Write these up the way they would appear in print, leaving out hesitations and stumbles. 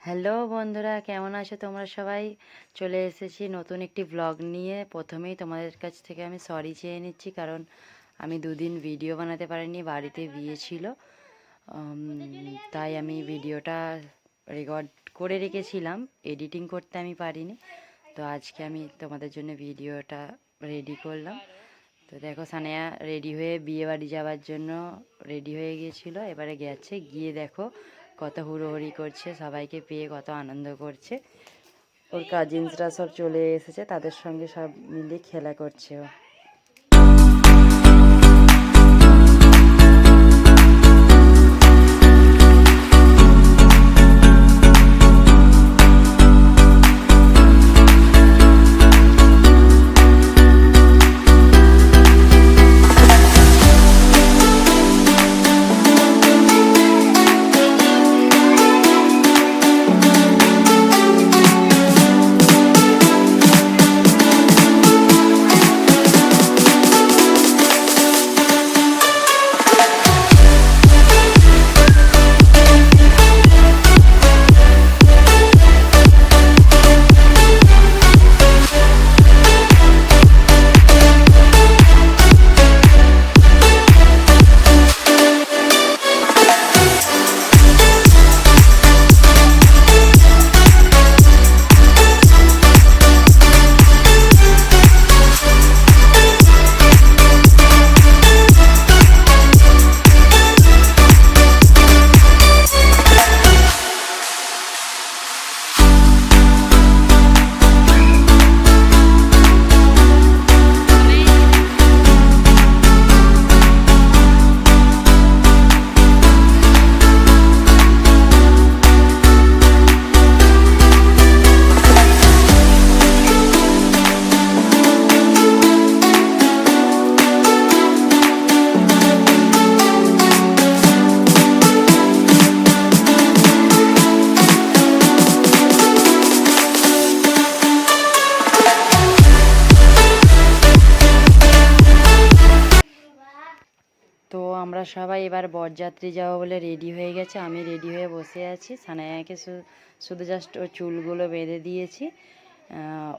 Hello বন্ধুরা, কেমন আছো তোমরা সবাই? চলে এসেছি নতুন একটি ব্লগ নিয়ে। প্রথমেই তোমাদের কাছ থেকে আমি সরি চেয়ে নিচ্ছি, কারণ আমি দুদিন ভিডিও বানাতে পারিনি, বাড়িতে বিয়ে ছিল। তাই আমি ভিডিওটা রেকর্ড করে রেখেছিলাম, এডিটিং করতে আমি পারিনি। তো আজকে আমি তোমাদের জন্য ভিডিওটা রেডি করলাম। তো দেখো, সানেয়া রেডি হয়ে বিয়ে বাড়ি যাওয়ার জন্য রেডি হয়ে গিয়েছিল, এবারে গেছে। গিয়ে দেখো কত হুড়োহুড়ি করছে, সবাইকে পেয়ে কত আনন্দ করছে। ওর কাজিনসরা সব চলে এসেছে, তাদের সঙ্গে সব মিলে খেলা করছে ও। তো আমরা সবাই এবার বরযাত্রী যাবো বলে রেডি হয়ে গেছে। আমি রেডি হয়ে বসে আছি। সানায়াকে শুধু জাস্ট ওর চুলগুলো বেঁধে দিয়েছি,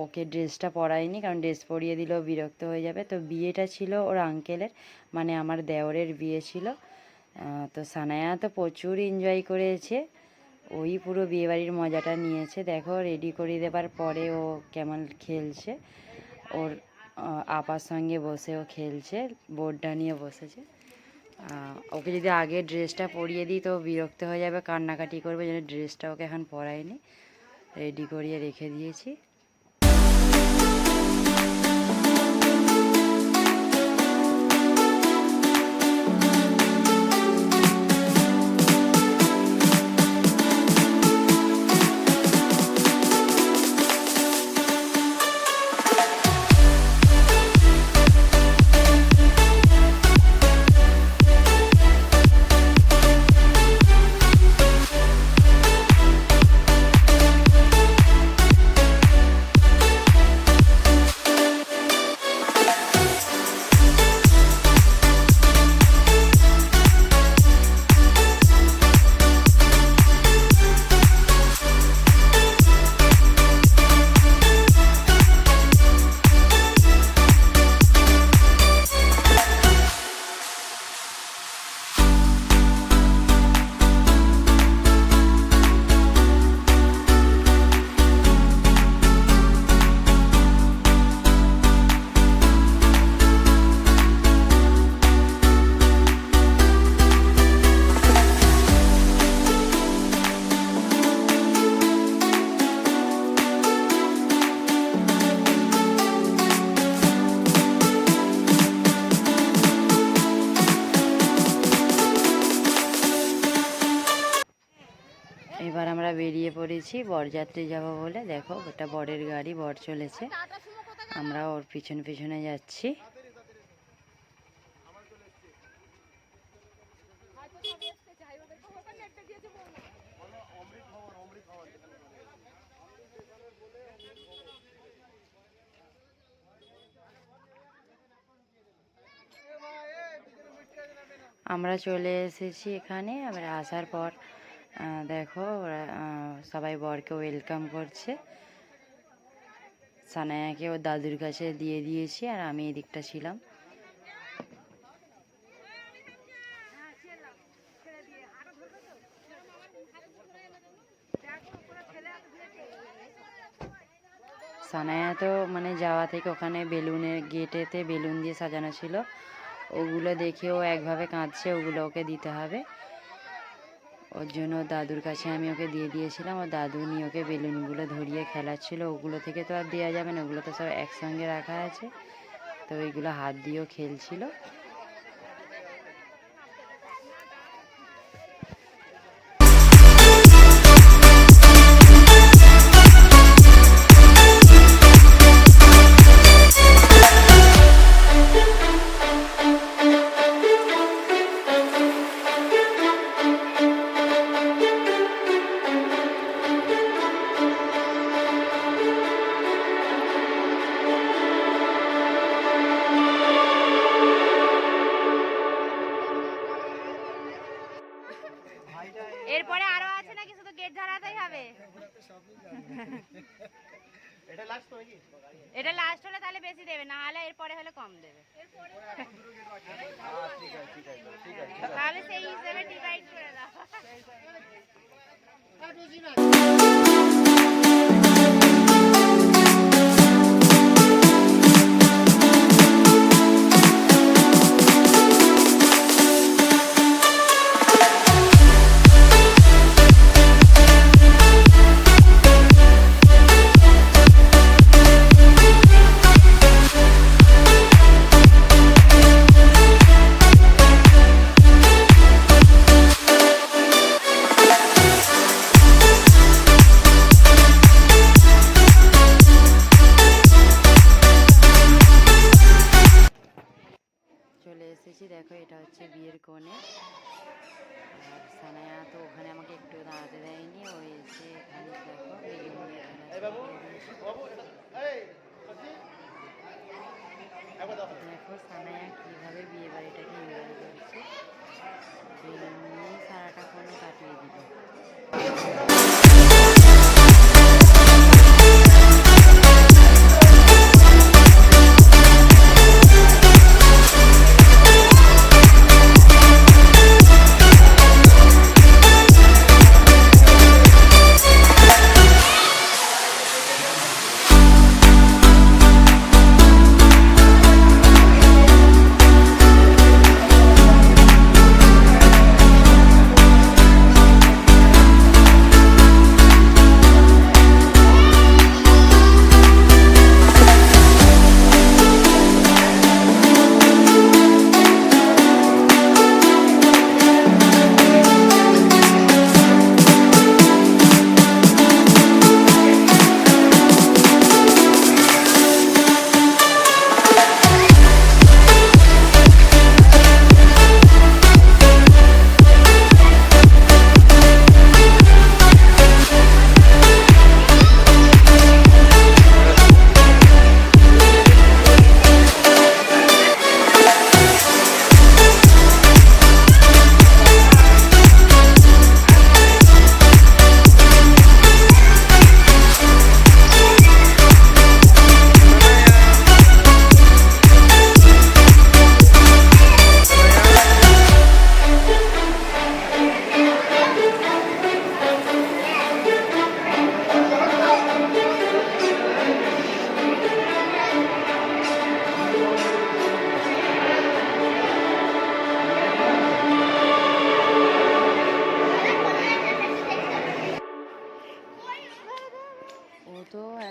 ওকে ড্রেসটা পরাইনি, কারণ ড্রেস পরিয়ে দিলেও বিরক্ত হয়ে যাবে। তো বিয়েটা ছিল ওর আঙ্কেলের, মানে আমার দেওরের বিয়ে ছিল। তো সানায়া তো প্রচুর এনজয় করেছে, ওই পুরো বিয়েবাড়ির মজাটা নিয়েছে। দেখো, রেডি করিয়ে দেবার পরে ও কেমন খেলছে, ওর আপার সঙ্গে বসে ও খেলছে, বোর্ডটা নিয়ে বসেছে। ওকে যদি আগে ড্রেসটা পরিয়ে দিই তো বিরক্ত হয়ে যাবে, কান্নাকাটি করবে, যেন ড্রেসটা ওকে এখন পরাইনি, রেডি করিয়ে রেখে দিয়েছি। এবার আমরা বেরিয়ে পড়েছি বরযাত্রী যাব বলে। দেখো, ওটা বরের গাড়ি, বর চলেছে, আমরা ওর পিছনে পিছনে যাচ্ছি। আমরা চলে এসেছি এখানে। আমরা আসার পর দেখো ওরা সবাই বরকে ওয়েলকাম করছে। সানায়াকে ওর দাদুর কাছে দিয়ে দিয়েছি, আর আমি এদিকটা ছিলাম। সানায়া তো মানে যাওয়া থেকে ওখানে বেলুনের গেটেতে বেলুন দিয়ে সাজানো ছিল, ওগুলো দেখে ও একভাবে কাঁদছে, ওগুলো ওকে দিতে হবে। ওর জন্য দাদুর কাছে আমি ওকে দিয়ে দিয়েছিলাম। ওর দাদু নিয়ে ওকে বেলুনগুলো ধরিয়ে খেলাচ্ছিল। ওগুলো থেকে তো আর দেওয়া যাবে না, ওগুলো তো সব একসঙ্গে রাখা আছে, তো ওইগুলো হাত দিয়েও খেলছিল। এরপরে আরো আছে নাকি, শুধু গেট ঝাড়াতেই হবে? এটা লাস্ট হলে তাহলে বেশি দেবে, না হলে এরপরে হলে কম দেবে। তাহলে সেই হিসেবে ডিভাইড করে দাও। চলে এসেছি, দেখো এটা হচ্ছে বিয়ের কোণে। আর সানায়া তো ওখানে আমাকে একটু দাঁড়াতে দেয়নি, ও এসে এখানে দেখো বেলুন নিয়ে দেখো সানায়া কীভাবে বিয়ে বাড়িটাকে এনজয় করছে। বেলুন নিয়ে সারাটা কোণে কাটিয়ে দিল।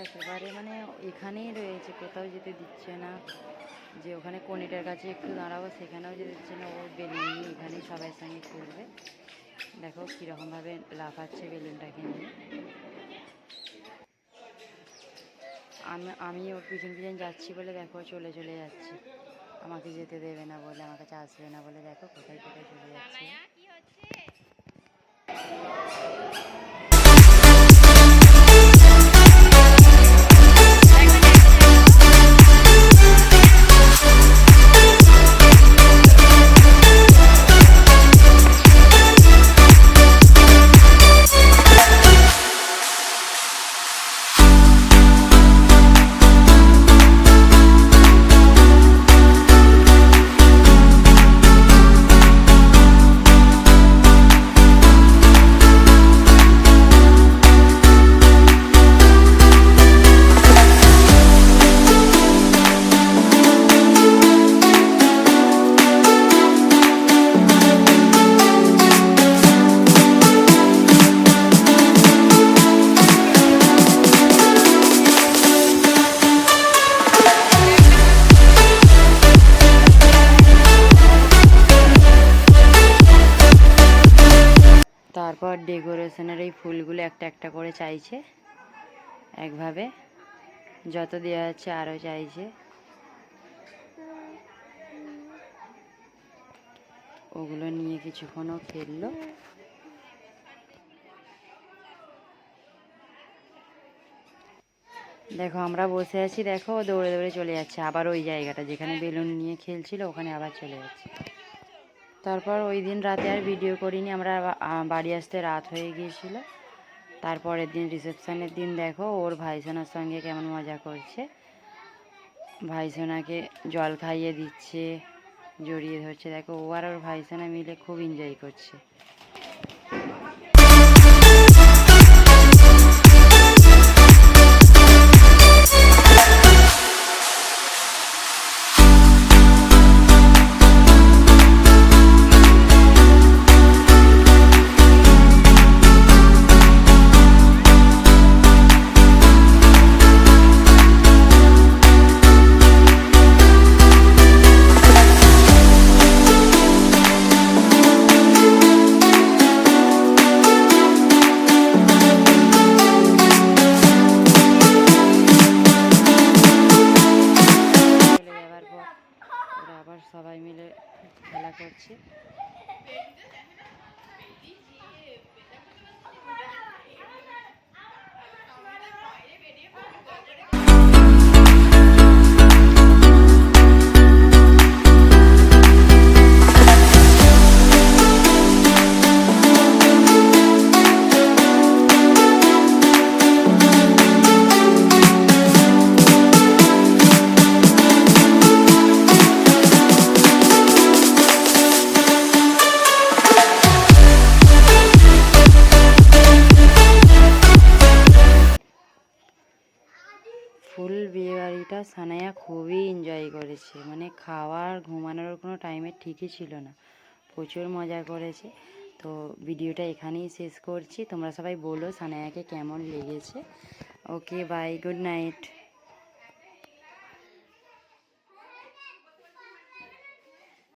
একেবারে মানে এখানেই রয়েছে, কোথাও যেতে দিচ্ছে না। যে ওখানে কনেটার কাছে একটু দাঁড়াবো সেখানেও যেতে দিচ্ছে না, ও বেলুন নিয়ে এখানেই সবাই সঙ্গে খেলবে। দেখো কীরকমভাবে লাফাচ্ছে বেলুনটাকে নিয়ে। আমি ওর পিছন পিছন যাচ্ছি বলে দেখো চলে চলে যাচ্ছি, আমাকে যেতে দেবে না বলে, আমার কাছে আসবে না বলে, দেখো কোথায় কোথায় চলে যাচ্ছে। ফুলগুলো একটা একটা করে চাইছে, একভাবে যত দেওয়া যাচ্ছে আরও চাইছে। ওগুলো নিয়ে কিছুক্ষণও খেললো। দেখো আমরা বসে আছি, দেখো ও দৌড়ে দৌড়ে চলে যাচ্ছে আবার ওই জায়গাটা যেখানে বেলুন নিয়ে খেলছিল ওখানে আবার চলে যাচ্ছে। তারপর ওই দিন রাতে আর ভিডিও করিনি, আমরা বাড়ি আসতে রাত হয়ে গিয়েছিল। তারপরের দিন রিসেপশনের দিন দেখো ওর ভাইসোনার সঙ্গে কেমন মজা করছে। ভাইসোনাকে জল খাইয়ে দিচ্ছে, জড়িয়ে ধরছে, দেখো ও আর ওর ভাইসোনা মিলে খুব এনজয় করছে। আবার সবাই মিলে খেলা করছে। ফুল বিয়েবাড়িটা সানায়া খুবই এনজয় করেছে, মানে খাওয়ার ঘুমানোর কোনো টাইমের ঠিকই ছিল না, প্রচুর মজা করেছে। তো ভিডিওটা এখানেই শেষ করছি, তোমরা সবাই বলো সানায়াকে কেমন লেগেছে। Okay bye, good night.